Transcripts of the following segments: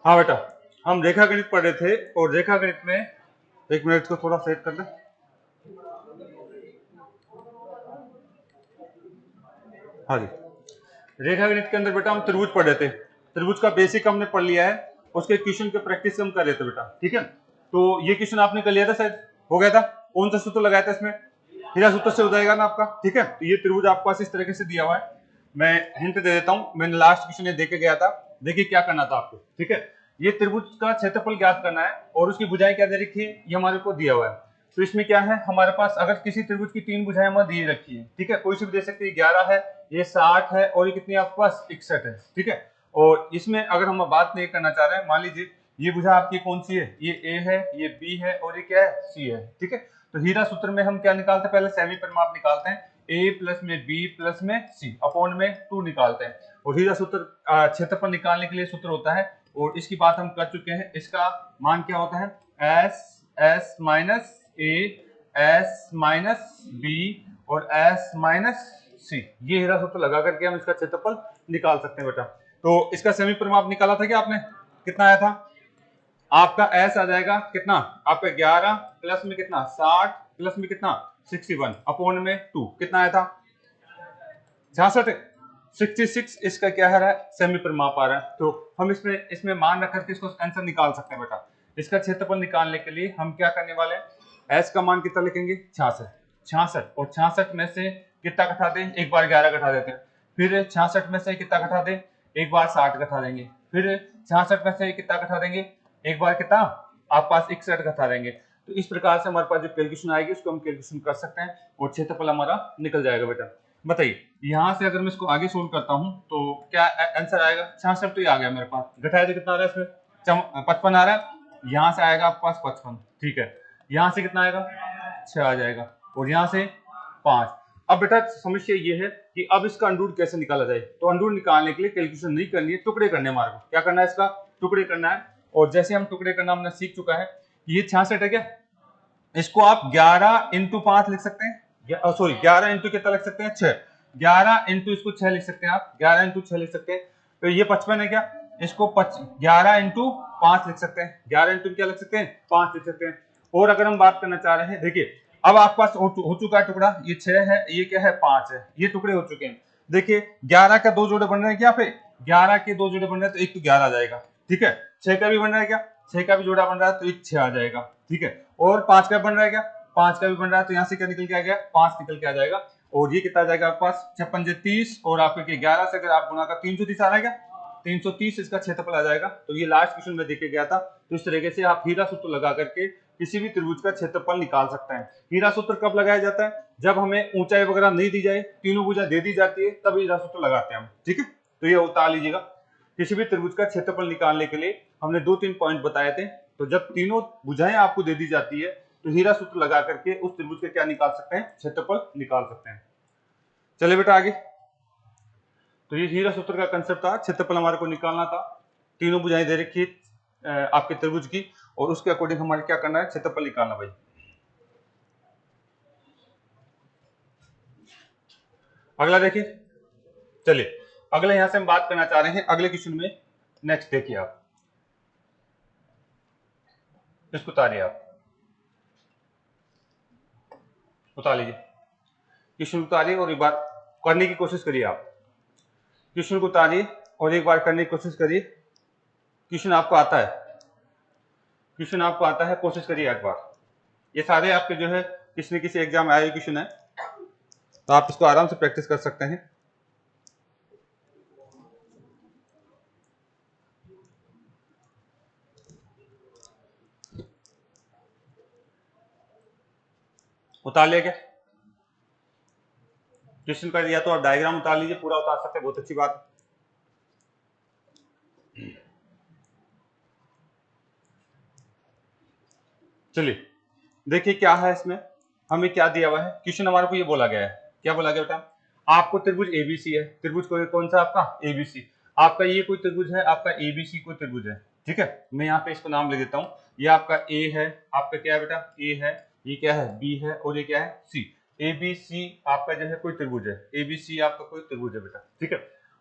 हाँ बेटा, हम रेखा गणित पढ़ रहे थे और रेखा गणित में, एक मिनट को थोड़ा सेट कर ले। हाँ जी, रेखा गणित के अंदर बेटा हम त्रिभुज पढ़ रहे थे। त्रिभुज का बेसिक हमने पढ़ लिया है, उसके क्वेश्चन के प्रैक्टिस हम कर रहे थे बेटा, ठीक है। तो ये क्वेश्चन आपने कर लिया था, शायद हो गया था। कौन सा सूत्र लगाया था इसमें? हीरा सूत्र से हो जाएगा ना आपका, ठीक है। तो ये त्रिभुज आपके पास इस तरीके से दिया हुआ है। मैं हिंट दे देता हूं, मैंने लास्ट क्वेश्चन ये देके गया था। देखिए क्या करना था आपको, ठीक है। ये त्रिभुज का क्षेत्रफल ज्ञात करना है और उसकी भुजाएं क्या दे रखी है, ये हमारे को दिया हुआ है। तो इसमें क्या है हमारे पास, अगर किसी त्रिभुज की 3 भुजाएं हमें दी रखी है, ठीक है, कोई सी भी दे सकती है। 11 है, ये 60 है और ये कितनी आपके पास 61 है, ठीक है। और इसमें अगर हम बात नहीं करना चाह रहे हैं, मान लीजिए ये भुजा आपकी कौन सी है, ये ए है, ये बी है और ये क्या है, सी है, ठीक है। तो हीरा सूत्र में हम क्या निकालते हैं, पहले सेमी परिमाप निकालते हैं। ए प्लस में बी प्लस में सी अपॉन में 2 निकालते हैं। और हीरा सूत्र क्षेत्रफल निकालने के लिए सूत्र होता है, और इसकी बात हम कर चुके हैं। इसका मान क्या होता है, एस माइनस ए, एस माइनस बी और एस माइनस सी। ये हीरा सूत्र लगा करके हम इसका क्षेत्रफल निकाल सकते हैं बेटा। तो इसका सेमी परिमाप निकाला था क्या आपने, कितना आया था आपका? एस आ जाएगा कितना आपका, 11 प्लस में कितना 60 प्लस में कितना 61 अपॉन में 2, कितना आया था 66। 66 इसका क्या है रहा है, सेमी परिमाप आ रहा है। तो हम इसमें मान रख करके इसको आंसर निकाल सकते हैं बेटा। इसका क्षेत्रफल निकालने के लिए हम क्या करने वाले हैं, एस का मान कितना लिखेंगे 66। 66 और 66 में से कितना घटा दें, एक बार 11 घटा देते हैं। फिर 66 में से कितना घटा दें, एक बार 60 घटा देंगे। फिर 66 में से कितना घटा देंगे, एक बार कितना आप पास 61 घटा देंगे। तो इस प्रकार से हमारे पास जो कैलकुलेशन आएगी उसको हम कैलकुलेशन कर सकते हैं और क्षेत्रफल हमारा निकल जाएगा बेटा। बताइए यहाँ से अगर मैं इसको आगे सोल्व करता हूँ तो क्या आंसर आएगा, 66 तो ये आ गया मेरे पास, घटाया तो कितना आ रहा है इसमें 55 आ रहा है। यहाँ से आएगा आपके पास 55, ठीक है। यहाँ से कितना आएगा 6 आ जाएगा और यहाँ से 5। अब बेटा समस्या ये है कि अब इसका अंडूर कैसे निकाला जाए। तो अंडूर निकालने के लिए कैलकुलेशन नहीं करनी है, टुकड़े करने हमारे को, क्या करना है इसका टुकड़े करना है। और जैसे हम टुकड़े करना हमने सीख चुका है, ये 66 है क्या, इसको आप 11 इंटू 5 लिख सकते हैं, सॉरी 11 इंटू कितना लिख सकते हैं 6, 11 इंटू इसको 6 लिख सकते हैं आप, 11 इंटू 6 लिख सकते हैं। तो ये 55 है क्या, इसको 11 इंटू 5 लिख सकते हैं, 11 इंटू क्या लिख सकते हैं 5 लिख सकते हैं। और अगर हम बात करना चाह रहे हैं, देखिए अब आपके पास हो चुका है टुकड़ा, ये 6 है, ये क्या है 5 है, ये टुकड़े हो चुके हैं। देखिए 11 का 2 जोड़े बन रहे हैं क्या पे, 11 के 2 जोड़े बन रहे हैं तो एक तो 11 आ जाएगा, ठीक है। 6 का भी बन रहा है क्या, 6 का भी जोड़ा बन रहा है तो एक 6 आ जाएगा, ठीक है। और 5 का बन रहा है क्या, 5 का भी बन रहा है तो यहाँ से क्या निकल के आ गया 5 निकल के आ जाएगा। और ये कितना आ जाएगा आपके पास 56 30 और आपके 11 से अगर आप गुना का 330 आ रहा है क्या, 330 इसका क्षेत्रफल आ जाएगा। तो ये लास्ट क्वेश्चन में देके गया था। तो इस तरीके से आप हीरा सूत्र लगा करके किसी भी त्रिभुज का क्षेत्रफल निकाल सकते हैं। हीरा सूत्र कब लगाया जाता है, जब हमें ऊंचाई वगैरह नहीं दी जाए, तीनों भुजा दे दी जाती है, तब हीरा सूत्र लगाते हैं हम, ठीक है। तो ये उतार लीजिएगा, किसी भी त्रिभुज का क्षेत्रफल निकालने के लिए हमने 2-3 पॉइंट बताए थे। तो जब तीनों भुजाएं आपको दे दी जाती है तो हीरा सूत्र लगा करके उस त्रिभुज के क्या निकाल सकते हैं, क्षेत्रफल निकाल सकते हैं। चलिए बेटा आगे। तो ये हीरा सूत्र का कंसेप्ट था, क्षेत्रफल हमारे को निकालना था, तीनों भुजाएं दे रखी आपके त्रिभुज की और उसके अकॉर्डिंग हमारे क्या करना है, क्षेत्रफल निकालना भाई। अगला देखिए, चलिए अगले यहां से हम बात करना चाह रहे हैं अगले क्वेश्चन में। नेक्स्ट देखिए आप, इसको उतारिए, आप उतार लीजिए, क्वेश्चन उतारिए और एक बार करने की कोशिश करिए। आप क्वेश्चन को उतारिए और एक बार करने की कोशिश करिए। क्वेश्चन आपको आता है, क्वेश्चन आपको आता है, कोशिश करिए एक बार। ये सारे आपके जो है किसी न किसी एग्जाम में आए हुए क्वेश्चन है, तो आप इसको आराम से प्रैक्टिस कर सकते हैं। उतार लिया क्या क्वेश्चन का, या तो आप डायग्राम उतार लीजिए, पूरा उतार सकते हैं, बहुत अच्छी बात। चलिए देखिए क्या है इसमें, हमें क्या दिया हुआ है। क्वेश्चन हमारे को ये बोला गया है, क्या बोला गया बेटा, आपको त्रिभुज एबीसी है, त्रिभुज कौन सा आपका एबीसी, आपका ये कोई त्रिभुज है, आपका एबीसी कोई त्रिभुज है, ठीक है। मैं यहाँ पे इसको नाम ले देता हूँ, ये आपका ए है, आपका क्या है बेटा ए है, ये क्या है बी है और ये क्या है सी। एबीसी आपका जो है कोई त्रिभुज है, एबीसी आपका कोई त्रिभुज है बेटा, ठीक है।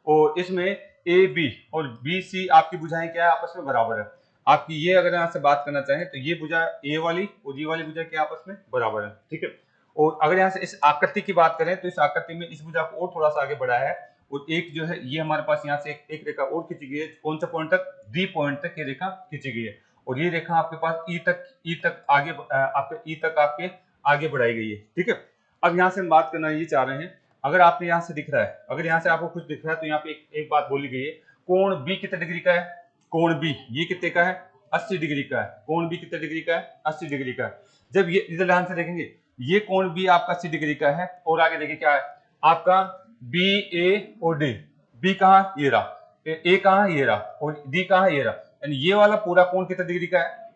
और इसमें ए बी और बी सी आपकी भुजाएं क्या है, आपस में बराबर है। आपकी ये अगर यहाँ से बात करना चाहें तो ये भुजा ए वाली और ये वाली भुजा क्या आपस में बराबर है, ठीक है। और अगर यहाँ से इस आकृति की बात करें तो इस आकृति में इस भुजा को और थोड़ा सा आगे बढ़ाया है और एक जो है ये हमारे पास यहाँ से एक रेखा और खींची गई है। कौन सा पॉइंट तक, डी पॉइंट तक ये रेखा खींची गई है और ये रेखा आपके पास ई तक आगे आपके ई तक आपके आगे बढ़ाई गई है, ठीक है। अब यहाँ से हम बात करना ये चाह रहे हैं, अगर आपने यहाँ से दिख रहा है, अगर यहाँ से आपको कुछ दिख रहा है तो यहाँ पे एक बात बोली गई है, कोण बी कितने डिग्री का है, कोण बी ये कितने का है, 80 डिग्री का है। कोण बी कितने डिग्री का है, 80 डिग्री का है। जब ये इधर ध्यान से देखेंगे, ये कोण बी आपका 80 डिग्री का है और आगे देखिए क्या है आपका बी ए और डी, बी कहाँ ये रहा, ए कहाँ ये रहा और डी कहाँ ये रहा, यानी ये वाला पूरा कोण कितने डिग्री का है,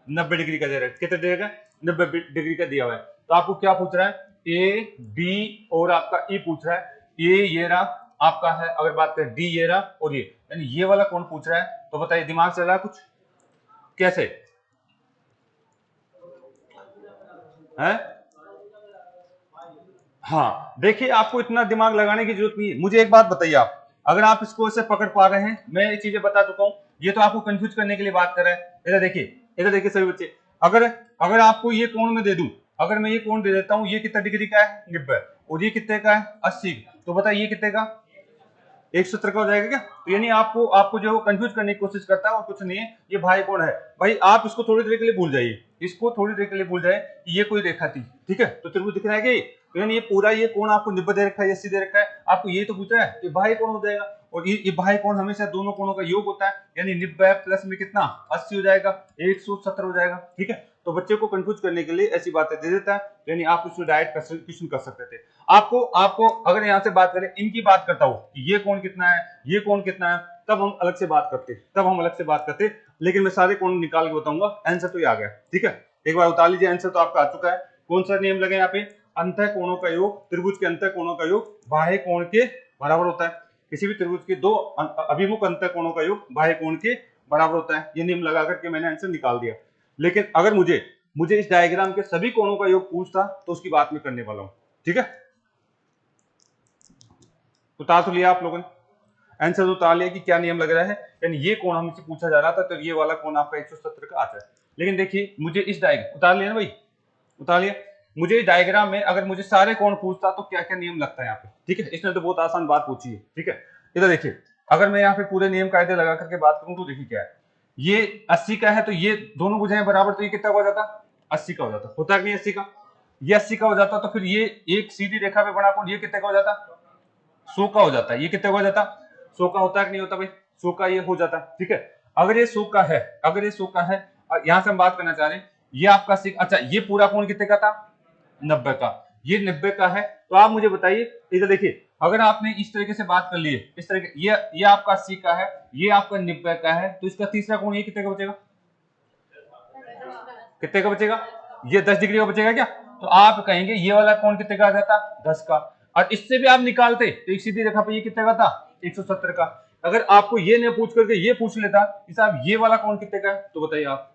90 डिग्री का दे रहा है। कितने डिग्री का, 90 डिग्री का दिया हुआ है। तो आपको क्या पूछ रहा है, ए बी और आपका ई पूछ रहा है। ये रहा आपका है, अगर बात करें डी ये रहा और ये, यानी ये वाला कौन पूछ रहा है। तो बताइए दिमाग चल रहा है कुछ, कैसे है? हाँ देखिए, आपको इतना दिमाग लगाने की जरूरत नहीं है। मुझे एक बात बताइए, आप अगर आप इसको ऐसे पकड़ पा रहे हैं, मैं ये चीजें बता चुका हूं, ये तो आपको कंफ्यूज करने के लिए बात कर रहा है। इधर देखिए सभी बच्चे, अगर आपको ये कोण में दे दूं, अगर मैं ये कोण दे देता हूं, ये कितना डिग्री का है, 90 और ये कितने का है, 80, तो बताइए ये कितने का, 170 का हो जाएगा क्या। तो यानी आपको जो कंफ्यूज करने की कोशिश करता है और कुछ नहीं है, ये भाई कोण है। भाई आप इसको थोड़ी देर के लिए भूल जाइए, इसको थोड़ी देर के लिए भूल जाए कि ये कोई रेखा थी, ठीक है। तो त्रिभुज दिख रहा है कि तो यानी ये पूरा ये कोण आपको 90 दे रखा है, 80 दे रखा है, आपको ये तो पूछ रहा है, ये बाह्य कोण हो जाएगा। और ये बाह्य कोण हमेशा दोनों कोणों का योग होता है, यानी 90 प्लस में कितना 80 हो जाएगा, 170 हो जाएगा, ठीक है। तो बच्चे को कंफ्यूज करने के लिए ऐसी बातें दे देता है, यानी आप उसमें डायरेक्ट क्वेश्चन कर सकते थे। आपको अगर यहाँ से बात करें, इनकी बात करता हूँ, ये कोण कितना है, ये कोण कितना है, तब हम अलग से बात करते, लेकिन मैं सारे कोण निकाल के बताऊंगा। आंसर तो ये आ गया, ठीक है। एक बार उतार लीजिए, आंसर तो आपका आ चुका है। कौन सा नियम लगे यहाँ पे, अंतः कोणों का योग, त्रिभुज के अंतः कोणों का योग बाह्य कोण के बराबर होता है। किसी भी त्रिभुज के दो अभिमुख अंतः कोणों का योग बाह्य कोण के बराबर होता है। ये नियम लगा करके मैंने आंसर निकाल दिया। लेकिन अगर मुझे इस डायग्राम के सभी कोणों का योग पूछता तो उसकी बात मैं करने वाला हूं, ठीक है। उतार तो लिया आप लोगों ने, आंसर उतार लिया कि क्या नियम लग रहा है, यानी ये कोण हमसे पूछा जा रहा था, तो ये वाला कोण आपका 170 का आता है। लेकिन देखिए मुझे इस डायग्राम उतार लिया ना भाई, उतार लिया। मुझे इस डायग्राम में अगर मुझे सारे कोण पूछता तो क्या क्या नियम लगता है यहाँ पे, ठीक है। इसने तो बहुत आसान बात पूछी है, ठीक है। इधर देखिए, अगर मैं यहाँ पे पूरे नियम कायदे लगा करके बात करूं तो देखिए क्या है, ये 80 का है तो ये दोनों भुजाएं बराबर, तो ये कितना हो जाता, 80 का हो जाता, होता नहीं 80 का, ये 80 का हो जाता। तो फिर ये एक सीधी रेखा पे बना कोण, ये कितने का हो जाता, 100 का हो जाता है। ये कितने का हो जाता, 100 का होता है कि नहीं होता भाई, 100 का ये हो जाता, ठीक है। अगर ये 100 का है, यहाँ से हम बात करना चाह रहे हैं, ये आपका अच्छा ये पूरा कोण कितने का था, 90 का, ये 90 का है। तो आप मुझे बताइए, इधर देखिए, अगर आपने इस तरीके से बात कर ली है, इस तरीके, ये आपका 80 का है, ये आपका 90 का है, तो इसका तीसरा कोण ये कितने का बचेगा, कितने का बचेगा, ये 10 डिग्री का बचेगा क्या। तो आप कहेंगे ये वाला कोण कितने का आ जाता, 10 का, और इससे भी आप निकालते तो एक सीधी रेखा पे ये कितने का था, 170 का। अगर आपको ये नहीं पूछ करके ये पूछ लेता कि साहब ये वाला कोण कितने का है, तो बताइए आप,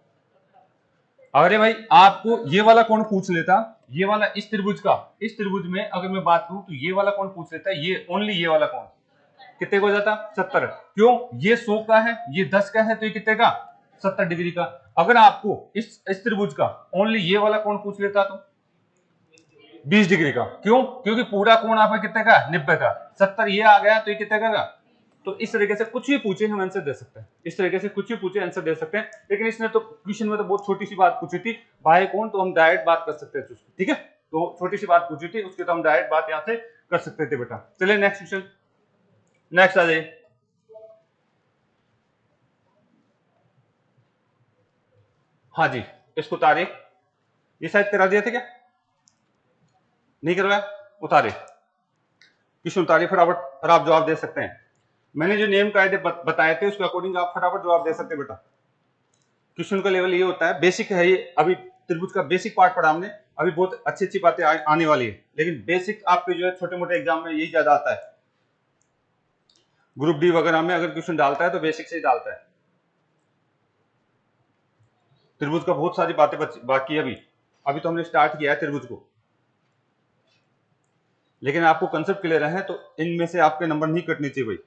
अरे भाई आपको ये वाला कोण पूछ लेता, ये वाला इस त्रिभुज में अगर मैं बात करूं तो ये वाला कोण पूछ लेता, ये ओनली ये वाला कोण कितने का हो जाता, 70। क्यों, ये 100 का है, ये 10 का है, तो ये कितने का, 70 डिग्री का। अगर आपको इस त्रिभुज का ओनली ये वाला कोण पूछ लेता तो 20 डिग्री का। क्यों, क्योंकि पूरा कोण आपका कितने का, 90 का, 70 ये आ गया तो ये कितने का। तो इस तरीके से कुछ भी पूछे हम आंसर दे सकते हैं, इस तरीके से कुछ भी पूछे आंसर दे सकते हैं। लेकिन इसने तो क्वेश्चन में तो बहुत छोटी सी बात पूछी थी, बाह्य कोण, तो हम डायरेक्ट बात कर सकते थे, ठीक है। तो छोटी सी बात पूछी थी, उसके तो हम डायरेक्ट बात यहाँ से कर सकते थे बेटा। चलिए नेक्स्ट क्वेश्चन, नेक्स्ट आ जाइए। हाँ जी, इसको उतारिए, ये शायद करा दिया था क्या, नहीं करवाया, उतारिए क्वेश्चन, उतारिए फटाफट, और आप जवाब दे सकते हैं। मैंने जो नियम कायदे बताए थे उसके अकॉर्डिंग आप फटाफट जवाब दे सकते हैं बेटा। क्वेश्चन का लेवल ये होता है, बेसिक है ये, अभी त्रिभुज का बेसिक पार्ट पढ़ा हमने, अभी बहुत अच्छी अच्छी बातें आने वाली है, लेकिन बेसिक आपके जो है छोटे मोटे एग्जाम में यही ज्यादा आता है। ग्रुप डी वगैरह में अगर क्वेश्चन डालता है तो बेसिक से ही डालता है। त्रिभुज का बहुत सारी बातें बाकी है, अभी तो हमने स्टार्ट किया है त्रिभुज को, लेकिन आपको कंसेप्ट क्लियर है तो इनमें से आपके नंबर नहीं कटने चाहिए भाई।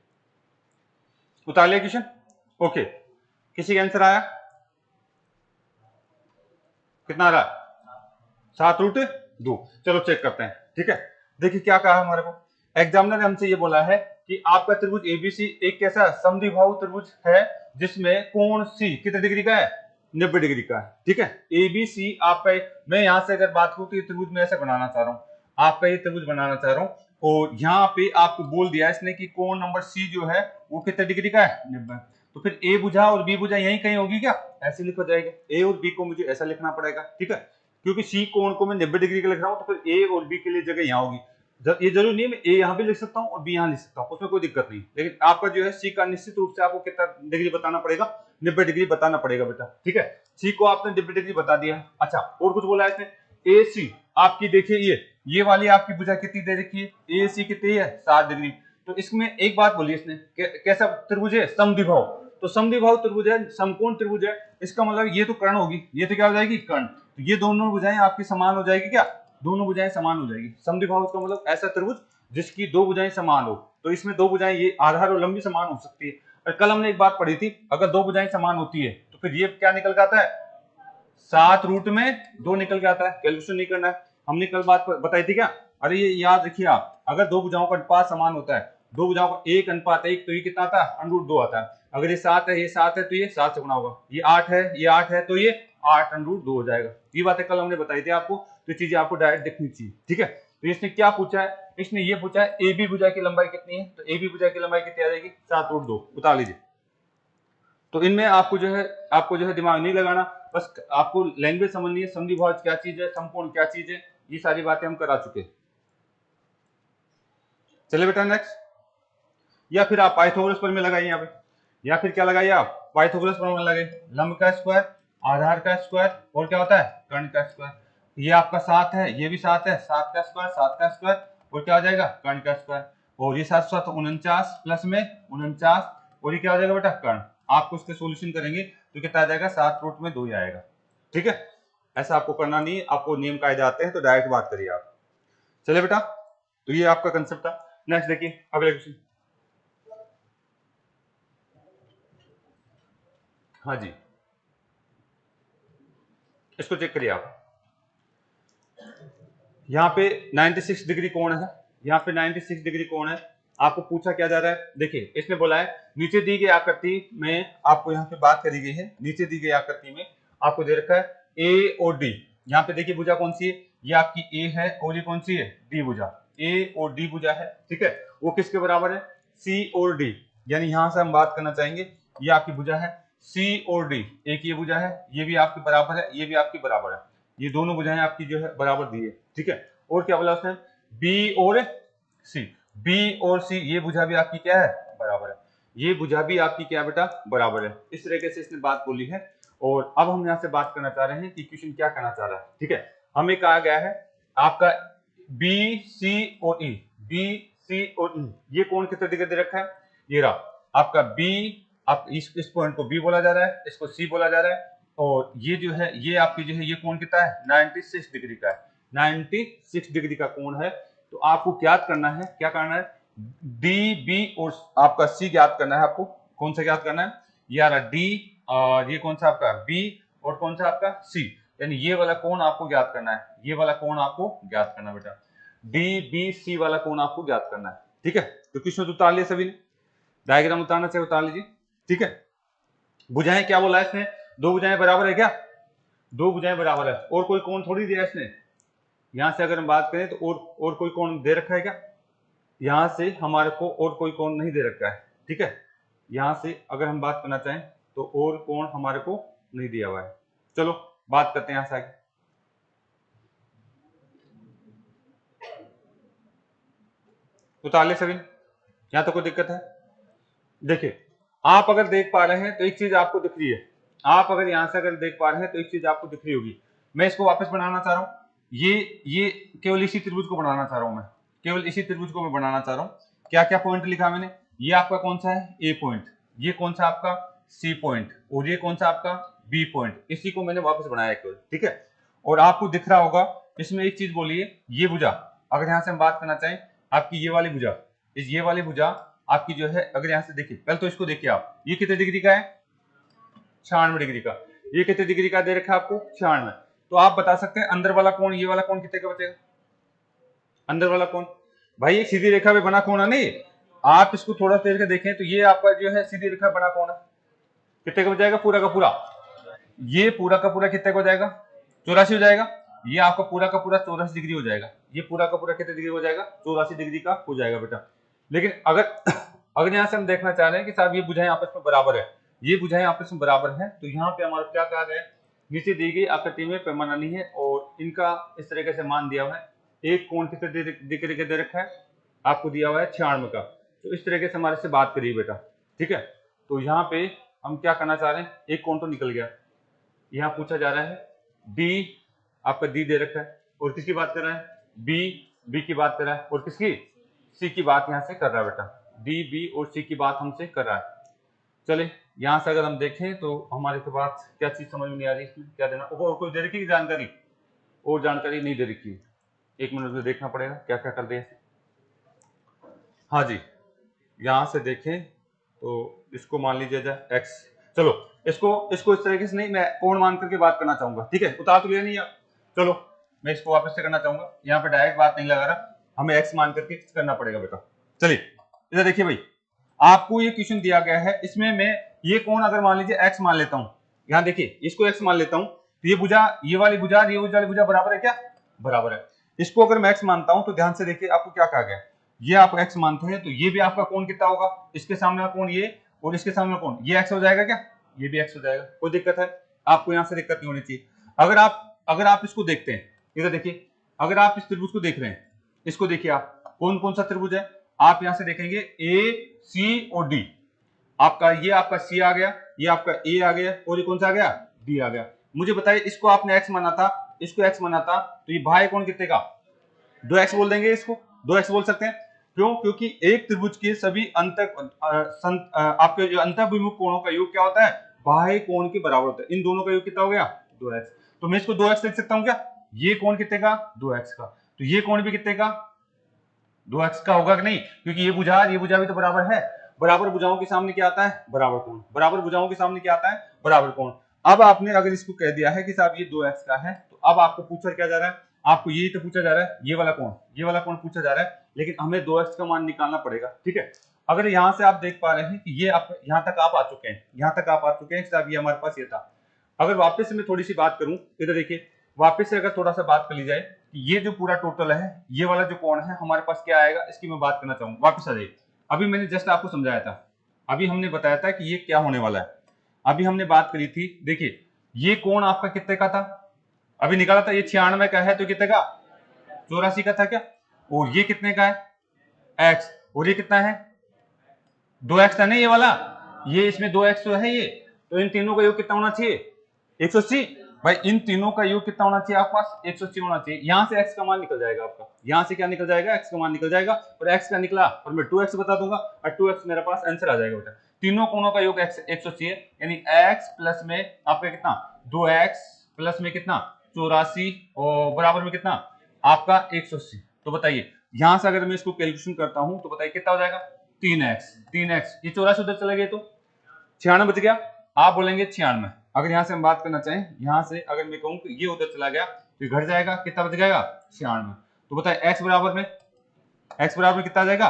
उतार लिया क्वेश्चन? ओके, किसी का आंसर आया? कितना आ रहा है? 7√2। चलो चेक करते हैं, ठीक है। देखिए क्या कहा हमारे को, एग्जामिनर ने हमसे ये बोला है कि आपका त्रिभुज एबीसी एक कैसा समद्विबाहु त्रिभुज है जिसमें कोण सी कितने डिग्री का है? 90 डिग्री का है, ठीक है। एबीसी आपका, मैं यहां से अगर बात करूं तो ये त्रिभुज मैं ऐसे बनाना चाह रहा हूं, आपका ये त्रिभुज बनाना चाह रहा हूं, और यहाँ पे आपको बोल दिया इसने कि कोण नंबर सी जो है वो कितने डिग्री का है? 90। तो फिर ए भुजा और बी भुजा यही कहीं होगी क्या? ऐसे लिखा जाएगा, ए और बी को मुझे ऐसा लिखना पड़ेगा, ठीक है, क्योंकि सी कोण को मैं 90 डिग्री का लिख रहा हूं, तो फिर ए और बी के लिए जगह यहाँ होगी। ये जरूरी नहीं है मैं ए यहाँ भी लिख सकता हूँ और बी यहाँ लिख सकता हूँ, उसमें कोई दिक्कत नहीं, लेकिन आपका जो है सी का निश्चित रूप से आपको कितना डिग्री बताना पड़ेगा? 90 डिग्री बताना पड़ेगा बेटा, ठीक है। सी को आपने 90 डिग्री बता दिया। अच्छा, और कुछ बोला है इसने, ए सी आपकी देखिए ये वाली आपकी भुजा कितनी दे रखी है? ए सी कितनी है? 7 डिग्री। तो इसमें एक बात बोली इसने, कैसा त्रिभुज है? समद्विबाहु। तो समद्विबाहु त्रिभुज है, समकोण त्रिभुज है, इसका मतलब ये तो कर्ण होगी, ये तो क्या हो जाएगी? कर्ण। तो ये दोनों भुजाएं आपकी समान हो जाएगी क्या? दोनों भुजाएं समान हो जाएगी। समद्विबाहु का मतलब ऐसा त्रिभुज जिसकी दो भुजाएं समान हो, तो इसमें दो भुजाएं ये आधार और लंबी समान हो सकती है। और कल हमने एक बात पढ़ी थी, अगर दो भुजाएं समान होती है तो फिर ये क्या निकल के आता है? 7√2 निकल के आता है। कैलकुलेशन नहीं करना है, हमने कल बात बताई थी क्या? अरे ये याद रखिए आप, अगर दो भुजाओं का अनुपात समान होता है, दो भुजाओं का 1:1, तो ये कितना आता है? √2 आता है। अगर ये 7 है, ये 7 है, तो ये 7 से गुणा होगा। ये 8 है, ये 8 है, तो ये 8√2 हो जाएगा। ये बातें कल हमने बताई थी आपको, तो चीजें आपको डायरेक्ट देखनी चाहिए, ठीक है। तो इसने क्या पूछा है? इसने ये पूछा है ए बी भुजा की लंबाई कितनी है, तो ए बी भुजा की लंबाई कितनी आ जाएगी? 7√2। उतार लीजिए। तो इनमें आपको जो है दिमाग नहीं लगाना, बस आपको लैंग्वेज समझनी है, समद्विबाहु क्या चीज है, समकोण क्या चीज है, ये सारी बातें हम करा चुके। चलिए बेटा नेक्स्ट, या फिर आप पाइथागोरस प्रमेय लगाइए यहाँ पे, या फिर क्या लगाइए आप? पाइथागोरस प्रमेय लगाइए। लंब का स्क्वायर, आधार का स्क्वायर, और क्या होता है? कर्ण का स्क्वायर। ये आपका 7 है, ये भी 7 है, 7 का स्क्वायर, 7 का स्क्वायर, और क्या हो जाएगा? कर्ण का स्क्वायर। और ये 7 7 49 प्लस में 49, और ये क्या हो जाएगा बेटा? कर्ण। आपको इसके सॉल्यूशन करेंगे तो कितना आ जाएगा? 7√2 ही आएगा, ठीक है। ऐसा आपको करना नहीं है, आपको नियम कायदे आते हैं तो डायरेक्ट बात करिए आप। चलिए बेटा, तो ये आपका कंसेप्ट था। नेक्स्ट देखिए अगले क्वेश्चन। हाँ जी, इसको चेक करिए आप। यहाँ पे 96 डिग्री कोण है, यहाँ पे 96 डिग्री कोण है। आपको पूछा क्या जा रहा है? देखिए इसने बोला है नीचे दी गई आकृति में, आपको यहाँ पे बात करी गई है, नीचे दी गई आकृति में आपको दे रखा है ए और डी। यहाँ पे देखिए भुजा कौन सी है? ये आपकी ए है, और ये कौन सी है? डी भुजा। ए और डी भुजा है, ठीक है। वो किसके बराबर है? सी और डी। यानी यहां से हम बात करना चाहेंगे, ये आपकी भुजा है सी और डी, एक ये भुजा है, ये भी आपके बराबर है, ये भी आपकी बराबर है, ये दोनों भुजाएं आपकी जो है बराबर दी है, ठीक है। और क्या बोला उसने? बी और सी, बी और सी ये भुजा भी आपकी क्या है? बराबर है। ये भुजा भी आपकी क्या बेटा? बराबर है। इस तरीके से इसने बात बोली है। और अब हम यहाँ से बात करना चाह रहे हैं कि क्वेश्चन क्या कहना चाह रहा है, ठीक है। हमें कहा गया है आपका बी सी और ई, बी सी और ई, ये कौन कितने डिग्री दे रखा है? ये रहा आपका बी, आप इस पॉइंट को बी बोला जा रहा है, इसको सी बोला जा रहा है, और ये जो है ये आपकी जो है ये कोण कितना है? 96 डिग्री का है, 96 डिग्री का कोण है। तो आपको ज्ञात करना है, क्या करना है? डी बी और आपका सी ज्ञात करना है। आपको कौन सा ज्ञात करना है? ये आ रहा डी, और ये कौन सा आपका? बी, और कौन सा आपका? सी। यानी ये वाला कोण आपको ज्ञात करना है, ये वाला कोण आपको ज्ञात करना है बेटा, डी बी सी वाला कोण आपको ज्ञात करना है, ठीक है। तो क्वेश्चन उतार लिया सभी ने, डायग्राम उतारना चाहिए उतार लीजिए, ठीक है। भुजाएं क्या बोला इसने? दो भुजाएं बराबर है क्या? दो भुजाएं बराबर है, और कोई कोण थोड़ी दिया इसने। यहां से अगर हम बात करें तो और कोई कोण दे रखा है क्या? यहां से हमारे को और कोई कोण नहीं दे रखा है, ठीक है। यहां से अगर हम बात करना चाहें तो और कोण हमारे को नहीं दिया हुआ है। चलो बात करते हैं यहां से आगे। उतार ले सभी, यहां तो कोई दिक्कत है? देखिए आप अगर देख पा रहे हैं तो एक चीज आपको दिख रही है, आप अगर यहां से अगर देख पा रहे हैं तो एक चीज आपको दिख रही होगी। मैं इसको वापस बनाना चाह रहा हूं, ये केवल इसी त्रिभुज को बनाना चाह रहा हूं मैं, केवल इसी त्रिभुज को मैं बनाना चाह रहा हूं। क्या क्या पॉइंट लिखा मैंने? ये आपका कौन सा है? ए पॉइंट, ये कौन सा आपका? सी पॉइंट, और ये कौन सा आपका? B point. इसी को मैंने वापस बनाया केवल, ठीक है। और आपको दिख रहा होगा इसमें एक चीज बोलिए, ये भुजा, अगर यहां से हम बात करना चाहें, आपकी ये वाली भुजा, ये वाली भुजा आपकी जो है, अगर यहाँ से देखिए, पहले तो इसको देखिए आप, ये कितने डिग्री का है, 96 डिग्री का। ये कितने डिग्री का दे रखा है आपको, 96। तो आप बता सकते हैं अंदर वाला कोण, ये वाला कोण कितने का बचेगा, अंदर वाला कोण। भाई एक सीधी रेखा पे बना कोण है नहीं, आप इसको थोड़ा देर के देखें तो ये आपका जो है सीधी रेखा बना कोण है, कितने का हो जाएगा, पूरा का पूरा। ये पूरा का पूरा कितने का हो जाएगा, 84 हो जाएगा। ये आपका पूरा का पूरा 84 डिग्री हो जाएगा। ये पूरा का पूरा कितने डिग्री हो जाएगा, 84 डिग्री का हो जाएगा बेटा। लेकिन अगर अगर यहाँ से हम देखना चाह रहे हैं कि साहब ये भुजाएं आपस में बराबर है, ये भुजाएं आपस में बराबर है, तो यहाँ पे हमारा क्या कहा गया है, नीचे दी गई आकृति में पैमाना नहीं है और इनका इस तरीके से मान दिया हुआ है। एक कोण कितने डिग्री का दे रखा है, आपको दिया हुआ है 96 का। तो इस तरीके से हमारे से बात करिए बेटा, ठीक है। तो यहाँ पे हम क्या करना चाह रहे हैं, एक कोण तो निकल गया, यहाँ पूछा जा रहा है डी, आपका डी दे रखा है, और किसकी बात कर रहा है, बी, बी की बात कर रहा है, और किसकी, सी की बात यहाँ से कर रहा है बेटा। डी, बी और सी की बात हमसे कर रहा है। चले यहाँ से अगर हम देखें तो हमारे के पास क्या चीज समझ में नहीं आ रही, इसमें क्या देना, और कोई दे रखी जानकारी, और जानकारी नहीं दे रखी, एक मिनट में देखना पड़ेगा क्या क्या कर दिया। हाँ जी, यहाँ से देखें तो इसको मान लीजिए जाए एक्स, चलो इसको इसको इस तरीके से नहीं, मैं कोण मान करके बात करना चाहूंगा, ठीक है, उतार तो लिया नहीं आप, चलो मैं इसको वापस से करना चाहूंगा, यहाँ पे डायरेक्ट बात नहीं लगा रहा, हमें एक्स मान करके करना पड़ेगा बेटा। चलिए इधर देखिए भाई, आपको ये क्वेश्चन दिया गया है, इसमें मैं ये कोण अगर मान लीजिए एक्स मान लेता हूँ, यहाँ देखिए इसको एक्स मान लेता हूँ, तो ये भुजा, ये वाली भुजा, ये वाली भुजा बराबर है क्या, बराबर है। इसको अगर मैं एक्स मानता हूं तो ध्यान से देखिए आपको क्या कहा गया, ये आप एक्स मानते हैं तो ये भी आपका कोण कितना होगा, इसके सामने का कोण ये, और इसके सामने कोण ये एक्स हो जाएगा क्या, ये भी एक्स हो जाएगा, कोई दिक्कत है आपको, यहाँ से दिक्कत नहीं होनी चाहिए। अगर आप इसको देखते हैं, इधर देखिए, अगर आप इस त्रिभुज को देख रहे हैं, इसको देखिए आप, कौन कौन सा त्रिभुज है, आप यहाँ से देखेंगे ए, सी और डी, आपका ये आपका सी आ गया, ये आपका ए आ गया, और ये कौन सा आ गया, डी आ गया। मुझे बताइए इसको आपने एक्स माना था, इसको एक्स माना था, तो ये भाई कोण कितने का, 2x बोल देंगे, इसको 2x बोल सकते हैं, क्यों, क्योंकि एक त्रिभुज के सभी आपके जो अंतःभिमुख कोणों का योग क्या होता है, बाह्य कोण के बराबर होता है। इन दोनों का योग कितना हो गया, 2x, तो मैं इसको 2x लिख सकता हूं क्या, ये कोण कितने का, 2x का, तो ये कोण भी कितने का, 2x का होगा कि नहीं, क्योंकि ये भुजा भी तो बराबर है, बराबर भुजाओं के सामने क्या आता है, बराबर कोण, बराबर भुजाओं के सामने क्या आता है, बराबर कोण। अब आपने अगर इसको कह दिया है कि साहब ये 2x का है, तो अब आपको पूछा क्या जा रहा है, आपको यही तो पूछा जा रहा है, ये वाला कोण पूछा जा रहा है, लेकिन हमें 2x का मान निकालना पड़ेगा, ठीक है। अगर यहाँ से आप देख पा रहे हैं कि ये आप यहाँ तक आप आ चुके हैं, यहाँ तक आप आ चुके हैं, साहब ये हमारे पास ये था। अगर वापस से मैं थोड़ी सी बात करूं, इधर देखिए, वापस से अगर थोड़ा सा बात कर ली जाए, ये जो पूरा टोटल है, ये वाला जो कोण है हमारे पास क्या आएगा, इसकी मैं बात करना चाहूंगा, वापस आ जाइए। अभी मैंने जस्ट आपको समझाया था, अभी हमने बताया था कि ये क्या होने वाला है, अभी हमने बात करी थी, देखिए ये कोण आपका कितने का था, अभी निकाला था, ये 96 का है, तो कितने का, 84 का था क्या, और ये कितने का है, एक्स, और ये कितना है, 2x था नहीं ये वाला, ये इसमें 2x तो है ये, तो इन तीनों का योग कितना होना चाहिए, 180। भाई इन तीनों का योग कितना होना चाहिए आपके पास, 180 होना चाहिए। यहां से x का मान निकल जाएगा आपका, यहां से क्या निकल जाएगा, x का मान निकल जाएगा, और x का निकला और मैं 2x बता दूंगा, और 2x मेरे पास आंसर आ जाएगा बेटा। तीनों कोणों का योग 180 है, यानी x प्लस में आपका कितना, 2x प्लस में कितना, 84, और बराबर में कितना आपका 180। तो बताइए यहां से अगर मैं इसको कैलकुलेशन करता हूं तो बताइए कितना हो जाएगा, 3x, ये 84 उधर चले गए तो 96 बच गया, आप बोलेंगे 96। अगर यहाँ से हम बात करना चाहें, यहाँ से अगर मैं कहूँ कि ये उधर चला गया तो घट जाएगा, कितना बच जाएगा, 96। तो बताए x बराबर में कितना आ जाएगा,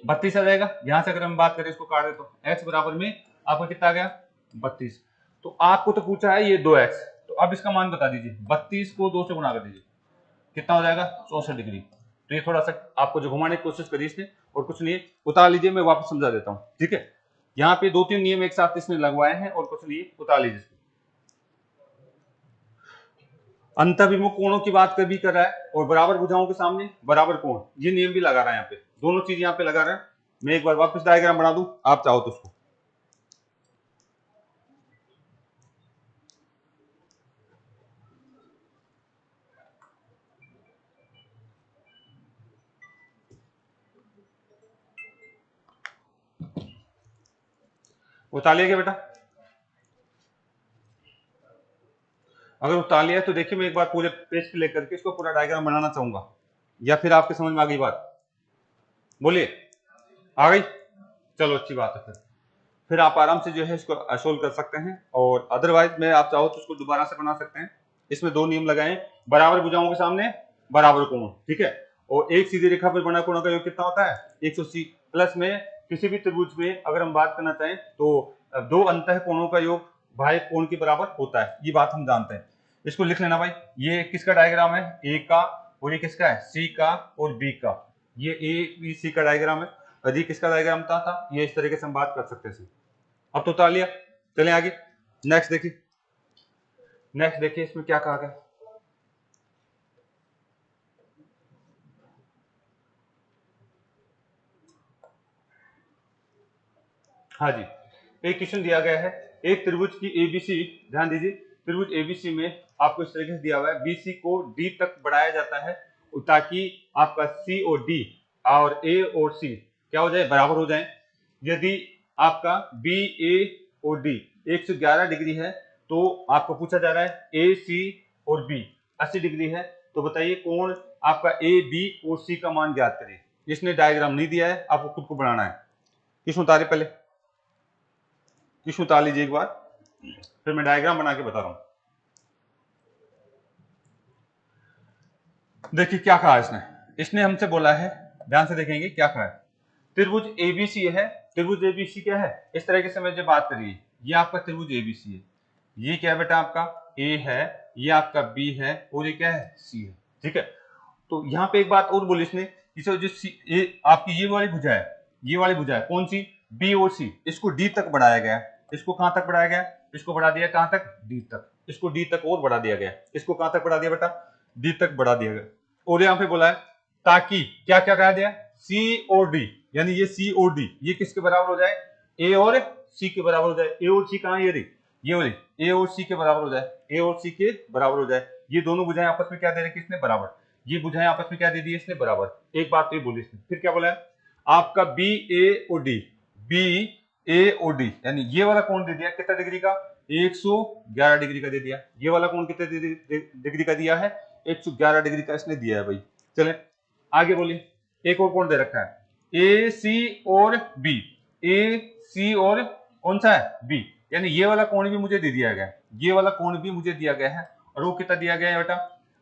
32 आ जाएगा। यहाँ से अगर हम बात करें, इसको काट दे तो x बराबर में आपका कितना आ गया, 32। तो आपको तो पूछा है ये 2x, तो अब इसका मान बता दीजिए, 32 को 2 से गुणा कर दीजिए, कितना हो जाएगा, 64 डिग्री। तो ये थोड़ा सा आपको जो घुमाने की कोशिश करी इसने, और कुछ नहीं है, उतार लीजिए, मैं वापस समझा देता हूँ, ठीक है। यहाँ पे 2-3 नियम एक साथ इसने लगवाए हैं, और कुछ नहीं, उतार लीजिए। अंतःभिमुख कोणों की बात भी कर रहा है, और बराबर भुजाओं के सामने बराबर कोण, ये नियम भी लगा रहा है, यहाँ पे दोनों चीज यहाँ पे लगा रहा है। मैं एक बार वापस डायग्राम बना दूं, आप चाहो तो उसको, उतार लिया क्या बेटा, अगर उतार लिया तो देखिए, मैं एक बार पूरे पेज पे लेकर के इसको पूरा डायग्राम बनाना चाहूंगा, या फिर आपके समझ में आ गई बात, बोलिए, आ गई। चलो अच्छी बात है। फिर आप आराम से जो है इसको सोल्व कर सकते हैं, और अदरवाइज में आप चाहो तो उसको दोबारा से बना सकते हैं। इसमें दो नियम लगाएं, बराबर भुजाओं के सामने बराबर कोण, ठीक है। और एक सीधी रेखा पर बना कोणों का योग कितना होता है? 180। प्लस में किसी भी त्रिभुज में अगर हम बात करना चाहें तो दो अंतः कोणों का योग बाह्य कोण के बराबर होता है, ये बात हम जानते हैं। इसको लिख लेना भाई। ये किसका डायग्राम है? ए का, और ये किसका है? सी का और बी का। ये ए बी सी का डायग्राम है, और ये किसका डायग्राम था? ये इस तरीके से हम बात कर सकते हैं। अब तो उतार लिया, चलें आगे। नेक्स्ट देखिए, नेक्स्ट देखिए इसमें क्या कहा गया। हाँ जी, एक क्वेश्चन दिया गया है, एक त्रिभुज की एबीसी, ध्यान दीजिए, त्रिभुज एबीसी में आपको इस तरीके से दिया हुआ है, बीसी को डी तक बढ़ाया जाता है ताकि आपका सी और डी और ए और सी क्या हो जाए? बराबर हो जाए। यदि आपका बी ए और डी 111 डिग्री है तो आपको पूछा जा रहा है ए सी और बी 80 डिग्री है, तो बताइए कोण आपका ए बी और सी का मान ज्ञात करें। इसने डायग्राम नहीं दिया है, आपको खुद को बनाना है। किस उतारे? पहले किस उतार लीजिए एक बार, फिर मैं डायग्राम बना के बता रहा हूं। देखिए क्या कहा इसने, इसने हमसे बोला है, ध्यान से देखेंगे क्या कहा है। त्रिभुज एबीसी है, त्रिभुज एबीसी क्या है? इस तरीके से मुझे बात करिए, ये आपका त्रिभुज एबीसी है, ये क्या है बेटा? आपका ए है, ये आपका बी है, और ये क्या है? सी है, ठीक है। तो यहाँ पे एक बात और बोली इसने, इसे जो आपकी ये वाली भुजा है, ये वाली भुजा है कौन सी? बी और सी, इसको डी तक बढ़ाया गया। इसको कहां तक बढ़ाया गया? इसको बढ़ा दिया कहां तक? डी तक। इसको डी तक और बढ़ा दिया गया। इसको कहां तक बढ़ा दिया बेटा? डी तक बढ़ा दिया गया। और यहाँ पे बोला है ताकि क्या क्या कहा दिया? सी और डी, यानी ये सी और डी ये किसके बराबर हो जाए? ए और सी के बराबर हो जाए। ए और सी कहां? ये वाली ए और सी के बराबर हो जाए, ए और सी के बराबर हो जाए। ये दोनों भुजाएं आपस में क्या दे रखी इसने? बराबर। ये भुजाएं आपस में क्या दे दी इसने? बराबर। एक बात तो ये बोली इसने। फिर क्या बोला है? आपका बी ए और डी, बी ए और डी, यानी ये वाला कोण दे दिया कितना डिग्री का? 111 डिग्री का दे दिया। ये वाला कोण कितने डिग्री का दिया है? 111 डिग्री का इसने दिया है भाई। चले आगे बोलिए, एक और कोण दे रखा है ए सी और बी, ए सी और कौन सा है? बी, यानी ये वाला कोण भी मुझे दे दिया गया, ये वाला कोण भी मुझे दिया गया है, और वो कितना दिया गया है बेटा?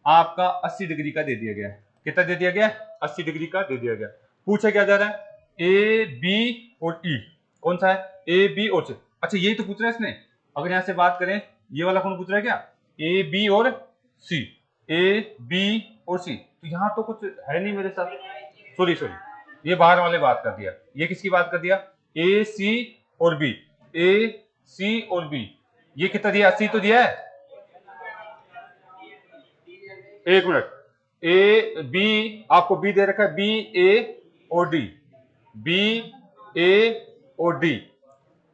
आपका 80 डिग्री का दे दिया गया है। कितना दे दिया गया? 80 डिग्री का दे दिया गया। पूछा क्या जा रहा है? ए बी और ई, कौन सा है? ए बी और सी। अच्छा यही तो पूछ रहा है इसने। अगर यहां से बात करें, ये वाला कौन पूछ रहा है क्या? ए बी और सी, ए बी और सी, तो यहां तो कुछ है नहीं मेरे साथ। सॉरी ये बाहर वाले बात कर दिया, ये किसकी बात कर दिया? ए सी और बी, ए सी और बी, ये कितना दिया? 80 तो दिया है। एक मिनट, ए बी, आपको बी दे रखा है, बी ए और डी, बी ए और डी,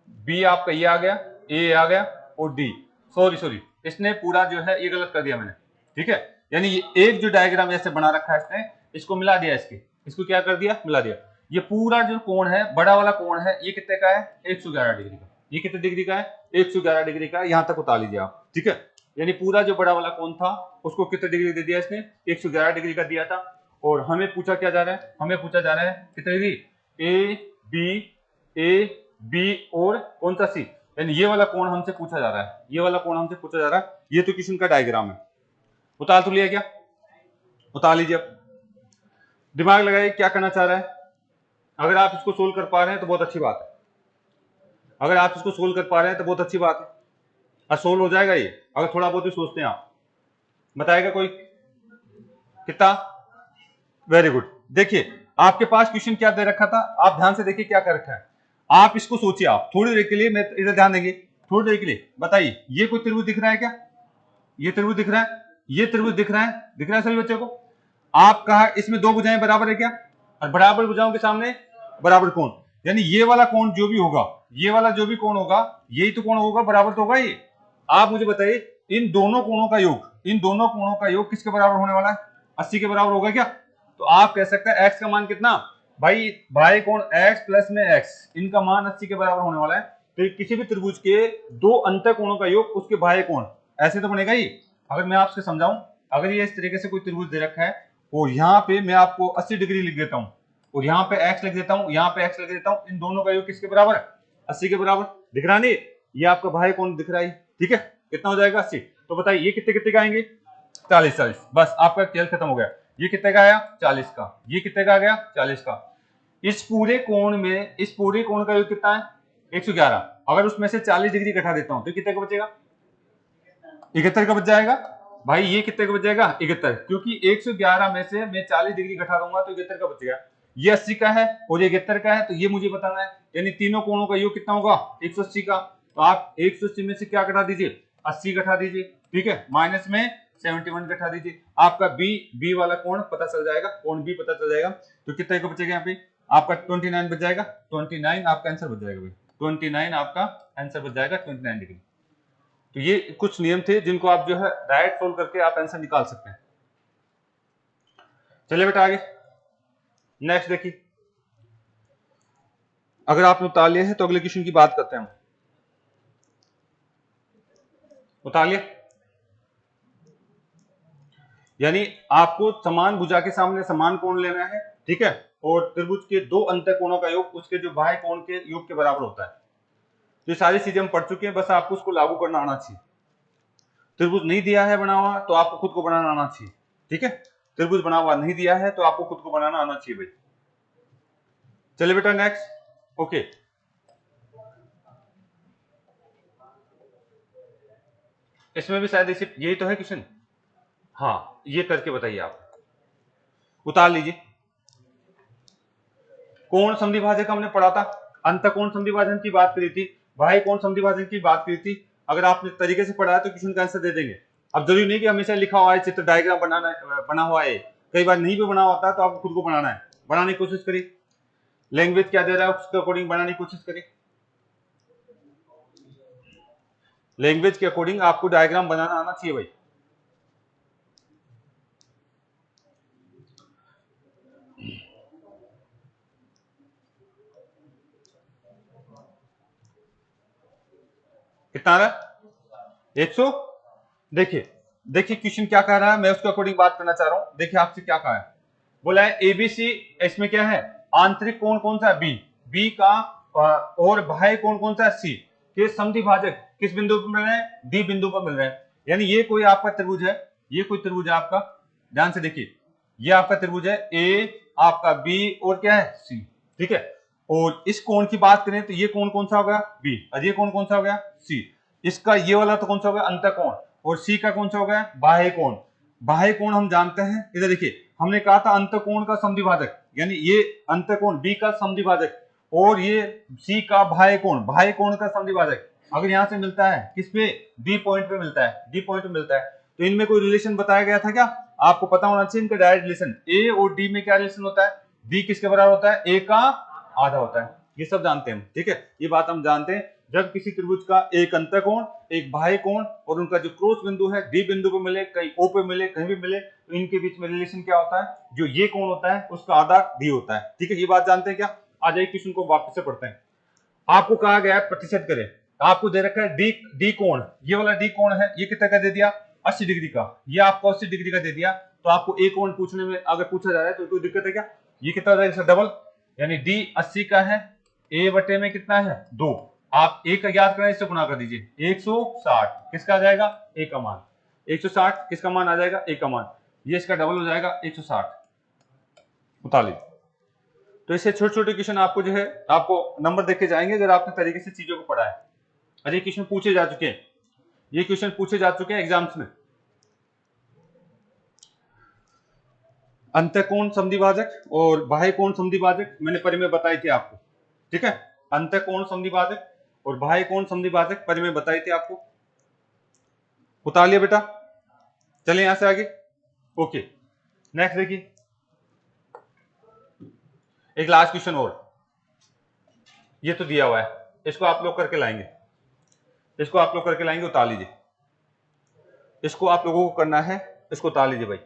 बी आपका ये आ गया, ए आ गया, और डी, सॉरी इसने पूरा जो है ये गलत कर दिया मैंने, ठीक है। यानी ये एक जो डायग्राम ऐसे बना रखा है इसने, इसको मिला दिया, इसको क्या कर दिया? मिला दिया। ये पूरा जो कोण है, बड़ा वाला कोण है, ये कितने का है? 111 डिग्री का। ये कितने डिग्री का है? 111 डिग्री का। यहां तक उतार लीजिए आप, ठीक है। यानी पूरा जो बड़ा वाला कोण था उसको कितने डिग्री दे दिया इसने? 111 डिग्री का दिया था। और हमें पूछा क्या जा रहा है? हमें पूछा जा रहा है कितने डिग्री? ए बी और कौन सा सी, यानी ये वाला कोण हमसे पूछा जा रहा है, ये वाला कोण हमसे पूछा जा रहा है। ये तो क्वेश्चन का डायग्राम है। उतार तो लिया क्या? उतार लीजिए। अब दिमाग लगाइए क्या करना चाह रहा है। अगर आप इसको सोल्व कर पा रहे हैं तो बहुत अच्छी बात है, अगर आप इसको सोल्व कर पा रहे हैं तो बहुत अच्छी बात है, और सोल्व हो जाएगा ये अगर थोड़ा बहुत भी सोचते हैं आप। बताएगा कोई कितना? Very good. देखिए आपके पास क्वेश्चन क्या दे रखा था, आप ध्यान से देखिए क्या कर रखा है। आप इसको सोचिए, आप थोड़ी देर के लिए, मैं इधर ध्यान देंगे थोड़ी देर के लिए। बताइए ये कोई त्रिभुज दिख रहा है क्या? ये त्रिभुज दिख रहा है, ये त्रिभुज दिख रहा है, दिख रहा है सभी बच्चों को? आप कहा इसमें दो भुजाएं बराबर है क्या? और बराबर भुजाओं के सामने बराबर कोण, यानी ये वाला कोण जो भी होगा, ये वाला जो भी कोण होगा, यही तो कोण होगा, बराबर तो होगा ये। आप मुझे बताइए इन दोनों कोणों का योग, इन दोनों कोणों का योग किसके बराबर होने वाला है? 80 के बराबर होगा क्या? तो आप कह सकते हैं x का मान कितना? भाई बाह्य कोण x प्लस में x, इनका मान 80 के बराबर होने वाला है। तो किसी भी त्रिभुज के दो अंतः कोणों का योग उसके बाह्य कोण, ऐसे तो बनेगा ही। अगर मैं आपसे समझाऊं, अगर ये इस तरीके से कोई त्रिभुज दे रखा है और यहाँ पे मैं आपको 80 डिग्री लिख देता हूं, और यहाँ पे x लिख देता हूँ, यहाँ पे x लिख देता हूँ। इन दोनों का योग किसके बराबर है? 80 के बराबर। दिख रहा नहीं? ये आपका भाई कौन दिख रहा है, ठीक है। कितना हो जाएगा? 80। तो बताइए ये कितने कितने का आएंगे? 40 40। बस आपका खेल खत्म हो गया। ये कितने का आया? 40 का। ये कितने का आ गया? 40 का। इस पूरे कोण में, इस पूरे कोण का योग कितना है? 111। अगर उसमें से 40 डिग्री घटा देता हूं तो कितने का बचेगा? 71 का बच जाएगा। भाई ये कितने का बच जाएगा? 71, क्योंकि 111 में से मैं 40 डिग्री घटा दूंगा तो 71 का बचेगा। ये 80 का है और ये 71 का है, तो ये मुझे बताना है। यानी तीनों कोणों का योग कितना होगा? 180 का। तो आप 180 में से क्या घटा दीजिए? 80 घटा दीजिए, ठीक है। माइनस में 71 घटा दीजिए, आपका बी वाला कोण पता चल जाएगा, कोण बी पता चल जाएगा। तो कितने का बचेगा यहाँ पे? आपका 29 बच जाएगा। 29 आपका आंसर बच जाएगा भाई। 29 आपका आंसर बच जाएगा, 29 डिग्री। तो ये कुछ नियम थे जिनको आप जो है डायरेक्ट सोल्व करके आप आंसर निकाल सकते हैं। चलिए बेटा आगे नेक्स्ट देखिए। अगर आपने उतार लिया है तो अगले क्वेश्चन की बात करते हैं हम। उतार लिया? यानी आपको समान भुजा के सामने समान कोण लेना है, ठीक है। और त्रिभुज के दो अंतर कोणों का योग उसके जो बाह्य कोण के योग के बराबर होता है। तो ये सारी चीजें हम पढ़ चुके हैं, बस आपको उसको लागू करना आना चाहिए। त्रिभुज नहीं दिया है बना हुआ तो आपको खुद को बनाना आना चाहिए, ठीक है। त्रिभुज बना हुआ नहीं दिया है तो आपको खुद को बनाना आना चाहिए भाई। चलिए बेटा नेक्स्ट। ओके, इसमें भी शायद इसी यही तो है क्वेश्चन। हाँ, ये करके बताइए आप। उतार लीजिए। कोण समद्विभाजक हमने पढ़ा था, अंतःकोण समद्विभाजन की बात करी थी, बाह्य कोण समद्विभाजन की बात करी थी। अगर आपने तरीके से पढ़ा है तो क्वेश्चन का आंसर दे देंगे। अब जरूरी नहीं कि हमेशा लिखा हुआ है, चित्र डायग्राम बना हुआ है, कई बार नहीं भी बना होता तो आपको खुद को बनाना है। बनाने की कोशिश करिए, लैंग्वेज क्या दे रहा है उसके अकॉर्डिंग बनाने की कोशिश करिए। लैंग्वेज के अकॉर्डिंग आपको डायग्राम बनाना आना चाहिए भाई। कितना आ रहा है? 100। देखिए देखिए क्वेश्चन क्या कह रहा है, मैं उसके अकॉर्डिंग बात करना चाह रहा हूं। देखिए आपसे क्या कहा है, बोला है एबीसी, इसमें क्या है? आंतरिक कोण कौन सा है? बी। बी का और बाह्य कोण कौन सा है? सी। के समद्विभाजक किस बिंदु पर मिल रहे हैं? डी बिंदु पर मिल रहे हैं। यानी ये कोई आपका त्रिभुज है, ये कोई त्रिभुज है आपका, ध्यान से देखिए। ये आपका त्रिभुज है ए, आपका बी और क्या है? सी, ठीक है। और इस कोण की बात करें तो ये कोण कौन सा हो गया? बी। और ये कोण कौन सा हो गया? सी। इसका ये वाला तो कौन सा हो गया? अंतःकोण। और सी का कौन सा हो गया? बाह्य कोण। बाह्य कोण हम जानते हैं, इधर देखिए हमने कहा था अंतःकोण का समद्विभाजक, यानी ये अंतःकोण बी का समद्विभाजक और ये सी का बाह्य कोण का समद्विभाजक अगर यहां से मिलता है किस पे? डी पॉइंट पे मिलता है, डी पॉइंट पे मिलता है। तो इनमें कोई रिलेशन बताया गया था क्या? आपको पता होना चाहिए इनका डायरेक्ट रिलेशन। ए और डी में क्या रिलेशन होता है? डी किसके बराबर होता है? ए का आधा होता है। ये सब जानते हैं हम, ठीक है। ये बात हम जानते हैं, जब किसी त्रिभुज का एक अंतःकोण, एक बाह्य कोण और उनका जो क्रॉस बिंदु है डी बिंदु पे मिले, कहीं ओ पे मिले, कहीं भी मिले, तो इनके बीच में रिलेशन क्या होता है? जो ये कोण होता है उसका आधा डी होता है, ठीक है। ये बात जानते हैं क्या? आ जाइए क्वेश्चन को वापस से पढ़ते हैं। आपको कहा गया है प्रतिशत करें, आपको दे रखा है डी कोण, ये वाला डी कोण है, ये कितना का दे दिया? 80 डिग्री का। ये आपको 80 डिग्री का दे दिया, तो आपको ए कोण पूछने में अगर पूछा जा रहा है तो कोई दिक्कत है क्या? ये कितना हो जाएगा? डबल, यानी डी 80 का है, ए बटे में कितना है? 2। आप ए का ज्ञात करें, इससे गुणा कर दीजिए। 160 किसका आ जाएगा? ए का मान। 160 किसका मान आ जाएगा? ए का मान। ये इसका डबल हो जाएगा 160। उतार लीजिए। तो इससे छोटे छोटे क्वेश्चन आपको जो है आपको नंबर देखे जाएंगे अगर आपने तरीके से चीजों को पढ़ा है। अरे क्वेश्चन पूछे जा चुके हैं, ये क्वेश्चन पूछे जा चुके हैं एग्जाम्स में। अंतःकोण समद्विभाजक और बाह्य कोण समद्विभाजक मैंने परिमेय बताई थी आपको, ठीक है। अंतःकोण समद्विभाजक और बाह्य कोण समद्विभाजक परिमेय बताई थी आपको। उतार लिया बेटा? चलिए यहां से आगे। ओके नेक्स्ट देखिए, एक लास्ट क्वेश्चन और, ये तो दिया हुआ है, इसको आप लोग करके लाएंगे, इसको आप लोग करके लाएंगे। उतार लीजिए, इसको आप लोगों को करना है, इसको उतार लीजिए भाई।